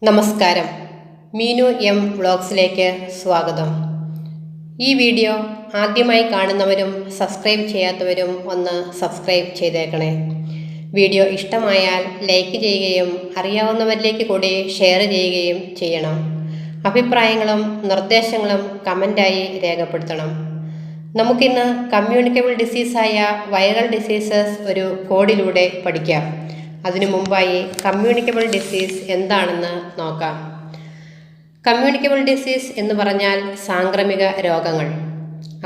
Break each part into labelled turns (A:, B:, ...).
A: നമസ്കാരം. മീനു എം വ്ളോഗ്സിലേക്ക് സ്വാഗതം. ഈ വീഡിയോ ആദ്യമായി കാണുന്നവരും സബ്സ്ക്രൈബ് ചെയ്യാത്തവരും ഒന്ന് സബ്സ്ക്രൈബ് ചെയ്തേക്കണേ. വീഡിയോ ഇഷ്ടമായാൽ ലൈക്ക് ചെയ്യുകയും അറിയാവുന്നവരിലേക്ക് കൂടി ഷെയർ ചെയ്യുകയും ചെയ്യണം. അഭിപ്രായങ്ങളും നിർദ്ദേശങ്ങളും കമൻ്റായി രേഖപ്പെടുത്തണം. നമുക്കിന്ന് കമ്മ്യൂണിക്കബിൾ ഡിസീസായ വൈറൽ ഡിസീസസ് ഒരു കോഡിലൂടെ പഠിക്കാം. അതിനു മുമ്പായി കമ്മ്യൂണിക്കബിൾ ഡിസീസ് എന്താണെന്ന് നോക്കാം. കമ്മ്യൂണിക്കബിൾ ഡിസീസ് എന്ന് പറഞ്ഞാൽ സാംക്രമിക രോഗങ്ങൾ.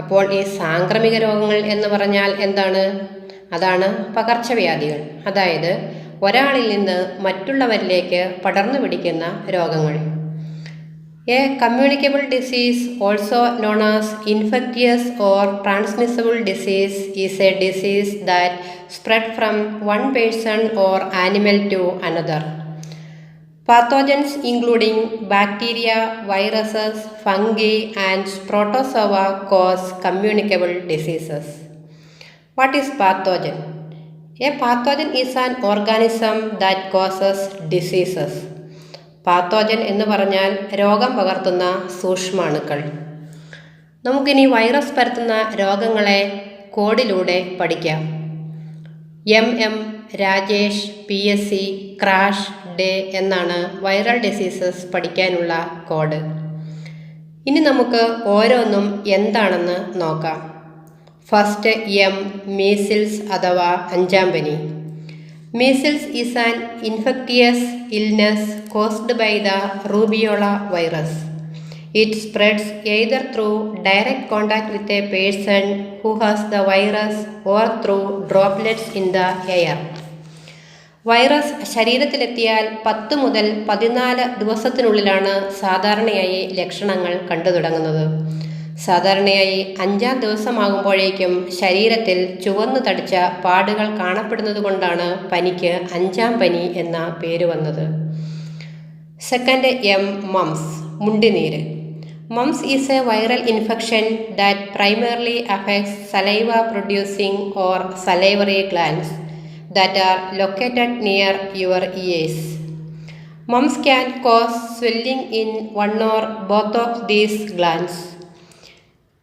A: അപ്പോൾ ഈ സാംക്രമിക രോഗങ്ങൾ എന്ന് പറഞ്ഞാൽ എന്താണ്? അതാണ് പകർച്ചവ്യാധികൾ, അതായത് ഒരാളിൽ നിന്ന് മറ്റുള്ളവരിലേക്ക് പടർന്നു പിടിക്കുന്ന രോഗങ്ങൾ. A communicable disease, also known as infectious or transmissible disease, is a disease that spread from one person or animal to another. Pathogens including bacteria, viruses, fungi, and protozoa cause communicable diseases. What is pathogen? A pathogen is an organism that causes diseases. Pathogen എന്ന് പറഞ്ഞാൽ രോഗം പകർത്തുന്ന സൂക്ഷ്മാണുക്കൾ. നമുക്കിനി virus പരത്തുന്ന രോഗങ്ങളെ കോഡിലൂടെ പഠിക്കാം. MM, Rajesh, PSC, crash, day എന്നാണ് viral diseases പഠിക്കാനുള്ള code. ഇനി നമുക്ക് ഓരോന്നും എന്താണെന്ന് നോക്കാം. ഫസ്റ്റ് M, മീസിൽസ് അഥവാ അഞ്ചാം പനി. Measles is an infectious illness caused by the rubeola virus. It spreads either through direct contact with a person who has the virus or through droplets in the air. Virus ശരീരത്തിലെത്തിയാൽ 10 മുതൽ 14 ദിവസത്തിനുള്ളിലാണ് സാധാരണയായി ലക്ഷണങ്ങൾ കണ്ടു തുടങ്ങുന്നത്. സാധാരണയായി 5-ാം ദിവസമാകുമ്പോഴേക്കും ശരീരത്തിൽ ചുവന്നു തടിച്ച പാടുകൾ കാണപ്പെടുന്നത് കൊണ്ടാണ് പനിക്ക് 5-ാം പനി എന്ന പേര് വന്നത്. സെക്കൻഡ് M, മംസ്, മുണ്ടിനീര്. Mumps is a viral infection that primarily affects saliva producing or salivary glands that are located near your ears. Mumps can cause swelling in one or both of these glands.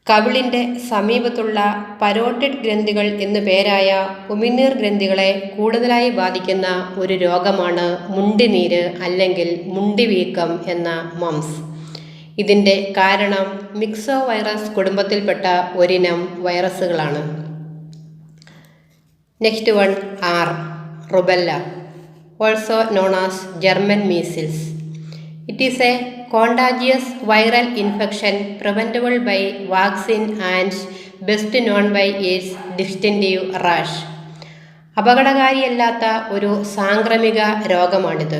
A: കവിളിൻ്റെ സമീപത്തുള്ള parotid ഗ്രന്ഥികൾ എന്നു പേരായ ഉമിനീർ ഗ്രന്ഥികളെ കൂടുതലായി ബാധിക്കുന്ന ഒരു രോഗമാണ് മുണ്ടിനീര് അല്ലെങ്കിൽ മുണ്ടിവീക്കം എന്ന മംസ്. ഇതിൻ്റെ കാരണം മിക്സോ വൈറസ് കുടുംബത്തിൽപ്പെട്ട ഒരിനം വൈറസുകളാണ്. Next one R, rubella, also known as German measles. It is a contagious viral infection preventable by vaccine and best known by its distinctive rash. അപകടകാരിയല്ലാത്ത ഒരു സാംക്രമിക രോഗമാണിത്.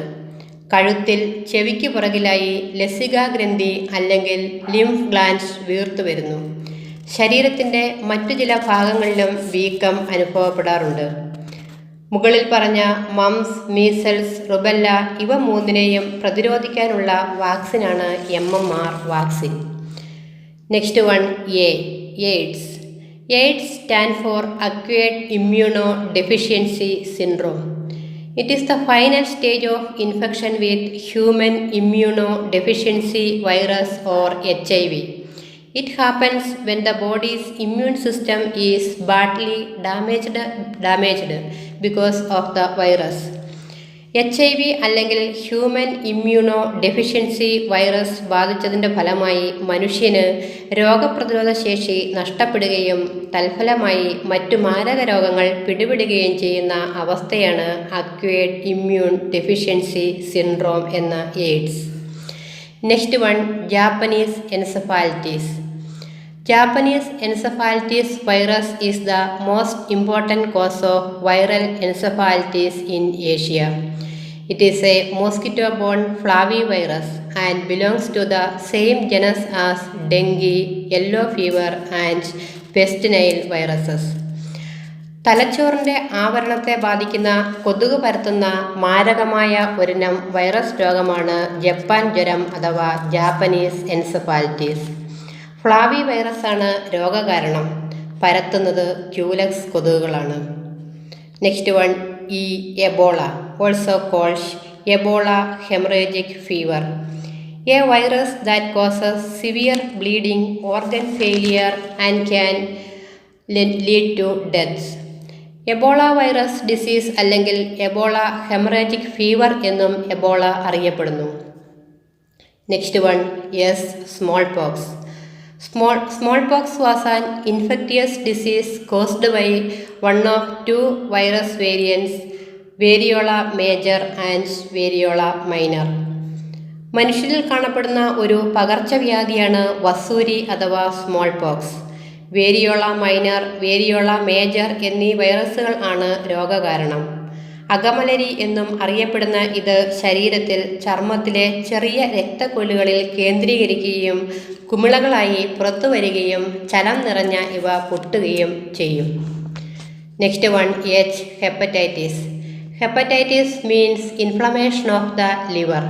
A: കഴുത്തിൽ ചെവിക്ക് പുറകിലായി ലസികാഗ്രന്ഥി അല്ലെങ്കിൽ ലിംഫ് ഗ്ലാൻഡ്സ് വീർത്തു വരുന്നു. ശരീരത്തിൻ്റെ മറ്റു ചില ഭാഗങ്ങളിലും വീക്കം അനുഭവപ്പെടാറുണ്ട്. മുകളിൽ പറഞ്ഞ മംസ്, മീസൽസ്, റുബെല്ല ഇവ മൂന്നിനെയും പ്രതിരോധിക്കാനുള്ള വാക്സിനാണ് MMR vaccine. Next one A, AIDS. AIDS stand for acquired immuno deficiency syndrome. It is the final stage of infection with human immuno deficiency virus or HIV. It happens when the body's immune system is badly damaged because of the virus. HIV അല്ലെങ്കിൽ human immuno deficiency virus ബാധിച്ചതിൻ്റെ ഫലമായി മനുഷ്യന് രോഗപ്രതിരോധ ശേഷി നഷ്ടപ്പെടുകയും തൽഫലമായി മറ്റു മാരക രോഗങ്ങൾ പിടിപെടുകയും ചെയ്യുന്ന അവസ്ഥയാണ് അക്വയർഡ് ഇമ്മ്യൂൺ ഡെഫിഷ്യൻസി സിൻഡ്രോം എന്ന AIDS. Next one Japanese encephalitis. Japanese encephalitis virus is the most important cause of viral encephalitis in Asia. It is a mosquito-borne flavivirus and belongs to the same genus as dengue, yellow fever and West Nile viruses. തലച്ചോറിൻ്റെ ആവരണത്തെ ബാധിക്കുന്ന കൊതുക് പരത്തുന്ന മാരകമായ ഒരിനം virus രോഗമാണ് Japan ജ്വരം അഥവാ Japanese encephalitis. ഫ്ലാവി വൈറസാണ് രോഗകാരണം. പരത്തുന്നത് ക്യൂലക്സ് കൊതുകുകളാണ്. Next one Ebola, also called Ebola hemorrhagic fever, a virus that causes severe bleeding, organ failure, and can lead to deaths. Ebola virus disease അല്ലെങ്കിൽ എബോള ഹെമറാജിക് ഫീവർ എന്നും Ebola അറിയപ്പെടുന്നു. Next one, yes, small pox. Small pox was an infectious disease caused by one of two virus variants, Variola major and Variola minor. മനുഷ്യരിൽ കാണപ്പെടുന്ന ഒരു പകർച്ചവ്യാധിയാണ് വസൂരി അഥവാ small pox. Variola minor, variola major എന്നീ വൈറസുകൾ ആണ് രോഗകാരണം. അകമലരി എന്നും അറിയപ്പെടുന്ന ഇത് ശരീരത്തിൽ ചർമ്മത്തിലെ ചെറിയ രക്തക്കൊല്ലുകളിൽ കേന്ദ്രീകരിക്കുകയും കുമിളകളായി പുറത്തു വരികയും ചലം നിറഞ്ഞ ഇവ പൊട്ടുകയും ചെയ്യും. Next one, H, hepatitis. Hepatitis means inflammation of the liver.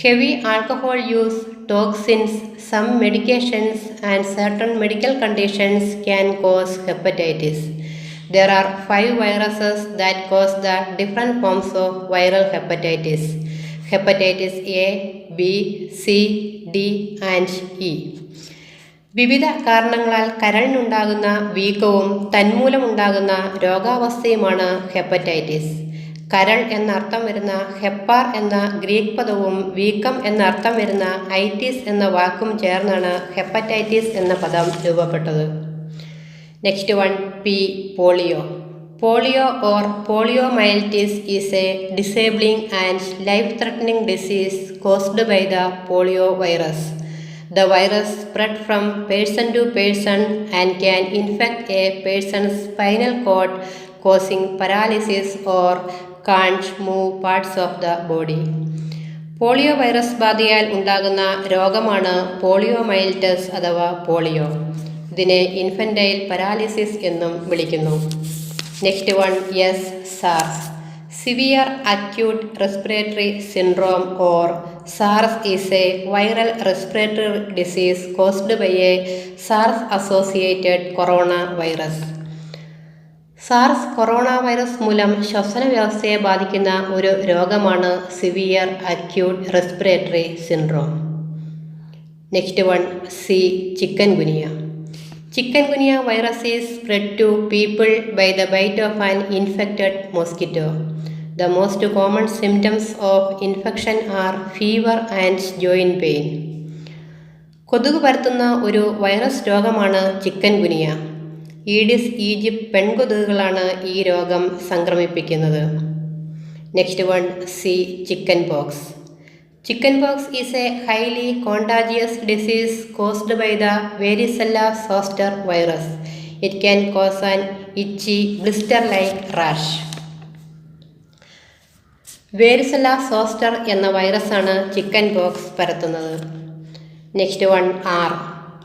A: Heavy alcohol use, toxins, some medications and certain medical conditions can cause hepatitis. There are 5 viruses that cause the different forms of viral hepatitis. Hepatitis A, B, C, D and E. വിവിധ കാരണങ്ങളാൽ കരളിനുണ്ടാകുന്ന വീക്കവും തന്മൂലമുണ്ടാകുന്ന രോഗാവസ്ഥയുമാണ് hepatitis. കരൾ എന്നർത്ഥം വരുന്ന hepar എന്ന Greek പദവും വീക്കം എന്നർത്ഥം വരുന്ന ഐറ്റിസ് എന്ന വാക്കും ചേർന്നാണ് ഹെപ്പറ്റൈറ്റിസ് എന്ന പദം രൂപപ്പെട്ടത്. Next one, P, polio. Polio or poliomyelitis is a disabling and life threatening disease caused by the polio virus. The virus spread from person to person and can infect a person's spinal cord, causing paralysis or can't move parts of the body. Polio virus ബാധയാൽ ഉണ്ടാകുന്ന രോഗമാണ് പോളിയോമൈലിറ്റസ് അഥവാ polio. ഇതിനെ infantile paralysis എന്നും വിളിക്കുന്നു. Next one, yes, SARS. Severe acute respiratory syndrome or SARS is a viral respiratory disease caused by a SARS-associated coronavirus. SARS corona virus മൂലം ശ്വസന വ്യവസ്ഥയെ ബാധിക്കുന്ന ഒരു രോഗമാണ് severe acute respiratory syndrome. Next one, C, chikungunya. Chicken gunia virus is spread to people by the bite of an infected mosquito. The most common symptoms of infection are fever and joint pain. കൊതുക് പരത്തുന്ന ഒരു വൈറസ് രോഗമാണ് chikungunya. Aedes aegypti പെൺകൊതുകുകളാണ് ഈ രോഗം സംക്രമിപ്പിക്കുന്നത്. Next one, C, chickenpox. Chickenpox is a highly contagious disease caused by the varicella zoster virus. It can cause an itchy, blister-like rash. Varicella zoster എന്ന വൈറസാണ് ചിക്കൻ പോക്സ് പരത്തുന്നത്. Next one, R,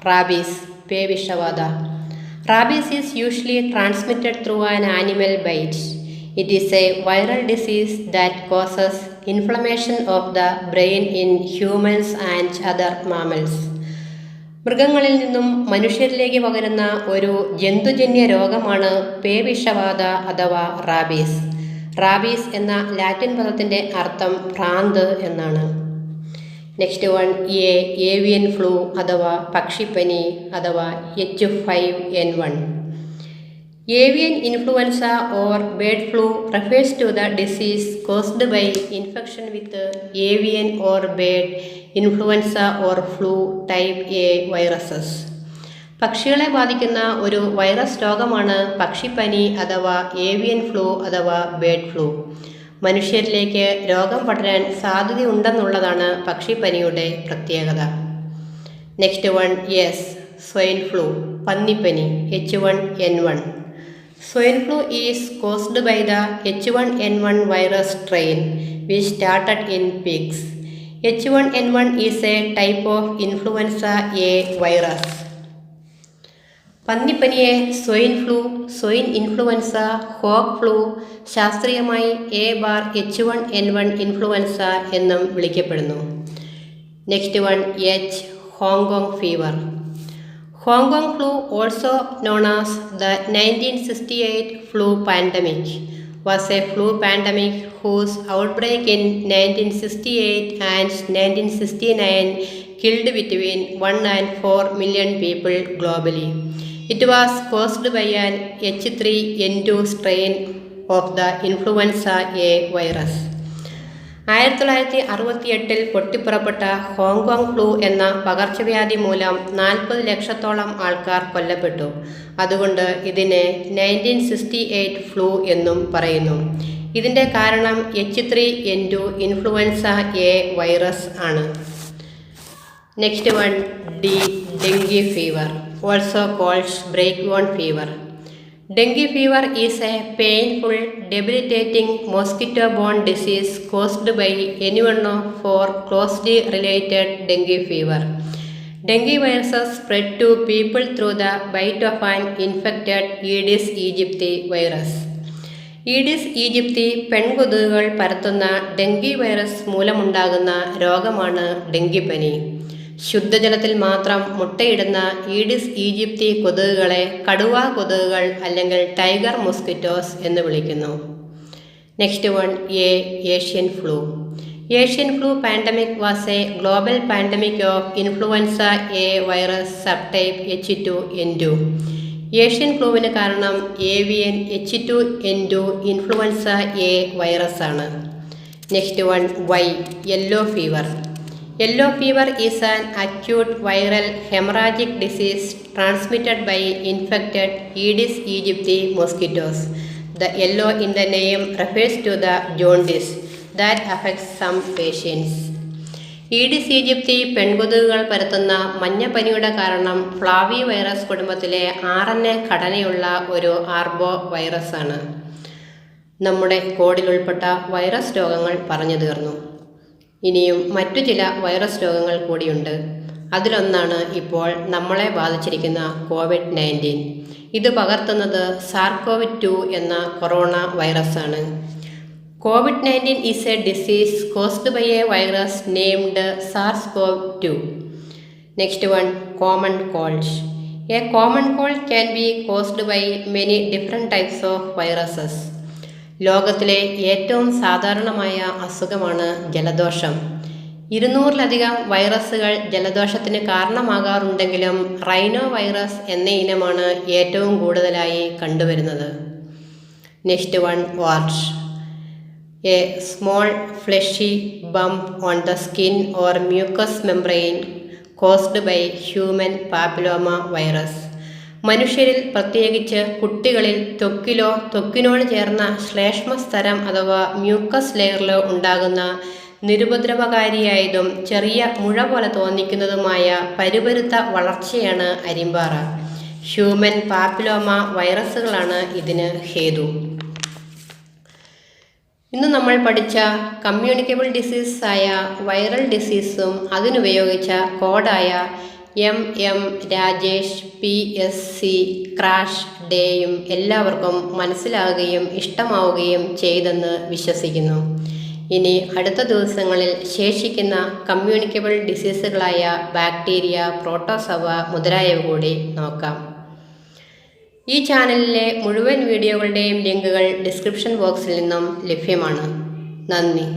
A: rabies, പേവിഷബാധ. Rabies is usually transmitted through an animal bite. It is a viral disease that causes inflammation of the brain in humans and other mammals. മൃഗങ്ങളിൽ നിന്നും മനുഷ്യരിലേക്ക് പകരുന്ന ഒരു ജന്തുജന്യ രോഗമാണ് പേവിഷബാധ അഥവാ റാബീസ്. റാബീസ് എന്ന ലാറ്റിൻ പദത്തിൻ്റെ അർത്ഥം ഭ്രാന്ത് എന്നാണ്. Next one, a, avian flu അഥവാ പക്ഷിപ്പനി അഥവാ H5N1. Avian influenza or bird flu refers to the disease caused by infection with avian or bird influenza or flu type A viruses. പക്ഷികളെ ബാധിക്കുന്ന ഒരു വൈറസ് രോഗമാണ് പക്ഷിപ്പനി അഥവാ ഏവിയൻ ഫ്ലൂ അഥവാ ബേർഡ് ഫ്ലൂ. മനുഷ്യരിലേക്ക് രോഗം പടരാൻ സാധ്യതയുണ്ടെന്നുള്ളതാണ് പക്ഷിപ്പനിയുടെ പ്രത്യേകത. Next one, S, swine flu, പന്നിപ്പനി, H1N1. Swine flu is caused by the H1N1 virus strain which started in pigs. H1N1 is a type of influenza A virus. പന്നിപ്പനിയെ swine flu, swine influenza, hog flu, ശാസ്ത്രീയമായി A/H1N1 influenza എന്നും വിളിക്കപ്പെടുന്നു. Next one, H, Hong Kong fever. Hong Kong flu, also known as the 1968 flu pandemic, was a flu pandemic whose outbreak in 1968 and 1969 killed between 1 and 4 million people globally. It was caused by an H3N2 strain of the influenza A virus. 1968 പൊട്ടിപ്പുറപ്പെട്ട Hong Kong flu എന്ന പകർച്ചവ്യാധി മൂലം 40 ലക്ഷത്തോളം ആൾക്കാർ കൊല്ലപ്പെട്ടു. അതുകൊണ്ട് ഇതിനെ 1968 flu എന്നും പറയുന്നു. ഇതിൻ്റെ കാരണം H3N2 ഇൻഫ്ലുവൻസ എ വൈറസ് ആണ്. Next one dengue fever, also called break bone fever. Dengue fever is a painful, debilitating mosquito-borne disease caused by any one of 4 closely related dengue fever. Dengue viruses spread to people through the bite of an infected Aedes aegypti virus. Aedes aegypti പെൺകൊതുകുകൾ പരത്തുന്ന dengue virus മൂലമുണ്ടാകുന്ന രോഗമാണ് ഡെങ്കിപ്പനി. ശുദ്ധജലത്തിൽ മാത്രം മുട്ടയിടുന്ന Aedes ഈജിപ്തി കൊതുകുകളെ കടുവ കൊതുകുകൾ അല്ലെങ്കിൽ tiger mosquitoes എന്ന് വിളിക്കുന്നു. Next one Asian flu. Asian flu pandemic was a global pandemic of influenza A virus subtype H2N2. Asian ഫ്ലൂവിന് കാരണം avian H2N2 influenza A virus ആണ്. Next one yellow fever. Yellow fever is an acute viral hemorrhagic disease transmitted by infected Aedes aegypti mosquitoes. The yellow in the name refers to the jaundice that affects some patients. Aedes aegypti പെൺകൊതുകുകൾ പരത്തുന്ന മഞ്ഞപ്പനിയുടെ കാരണം flavi virus കുടുംബത്തിലെ RNA ഘടനയുള്ള ഒരു arbo virus ആണ്. നമ്മുടെ കോഡിൽ ഉൾപ്പെട്ട virus രോഗങ്ങൾ പറഞ്ഞു തീർന്നു. ഇനിയും മറ്റു ചില വൈറസ് രോഗങ്ങൾ കൂടിയുണ്ട്. അതിലൊന്നാണ് ഇപ്പോൾ നമ്മളെ ബാധിച്ചിരിക്കുന്ന COVID-19. ഇത് പകർത്തുന്നത് SARS-CoV-2 എന്ന corona വൈറസാണ്. COVID-19 is a disease caused by a virus named SARS-CoV-2. Next one, common cold. A common cold can be caused by many different types of viruses. ലോകത്തിലെ ഏറ്റവും സാധാരണമായ അസുഖമാണ് ജലദോഷം. 200-ലധികം വൈറസുകൾ ജലദോഷത്തിന് കാരണമാകാറുണ്ടെങ്കിലും റൈനോ വൈറസ് എന്ന ഇനമാണ് ഏറ്റവും കൂടുതലായി കണ്ടുവരുന്നത്. Next one wart. A small fleshy bump on the skin or mucus membrane caused by human papilloma virus. മനുഷ്യരിൽ പ്രത്യേകിച്ച് കുട്ടികളിൽ ത്വക്കിനോട് ചേർന്ന ശ്ലേഷ്മസ്തരം അഥവാ മ്യൂക്കസ് ലെയറിലോ ഉണ്ടാകുന്ന നിരുപദ്രവകാരിയായതും ചെറിയ മുഴ പോലെ തോന്നിക്കുന്നതുമായ പരുപരുത്ത വളർച്ചയാണ് അരിമ്പാറ. ഹ്യൂമൻ പാപ്പിലോമ വൈറസുകളാണ് ഇതിന് ഹേതു. ഇന്ന് നമ്മൾ പഠിച്ച കമ്മ്യൂണിക്കബിൾ ഡിസീസായ വൈറൽ ഡിസീസും അതിനുപയോഗിച്ച കോഡായ MM രാജേഷ് PSC ക്രാഷ് ഡേയും എല്ലാവർക്കും മനസ്സിലാവുകയും ഇഷ്ടമാവുകയും ചെയ്തെന്ന് വിശ്വസിക്കുന്നു. ഇനി അടുത്ത ദിവസങ്ങളിൽ ശേഷിക്കുന്ന കമ്മ്യൂണിക്കബിൾ ഡിസീസുകളായ ബാക്ടീരിയ, പ്രോട്ടോസവ മുതലായവ കൂടി നോക്കാം. ഈ ചാനലിലെ മുഴുവൻ വീഡിയോകളുടെയും ലിങ്കുകൾ ഡിസ്ക്രിപ്ഷൻ ബോക്സിൽ നിന്നും ലഭ്യമാണ്. നന്ദി.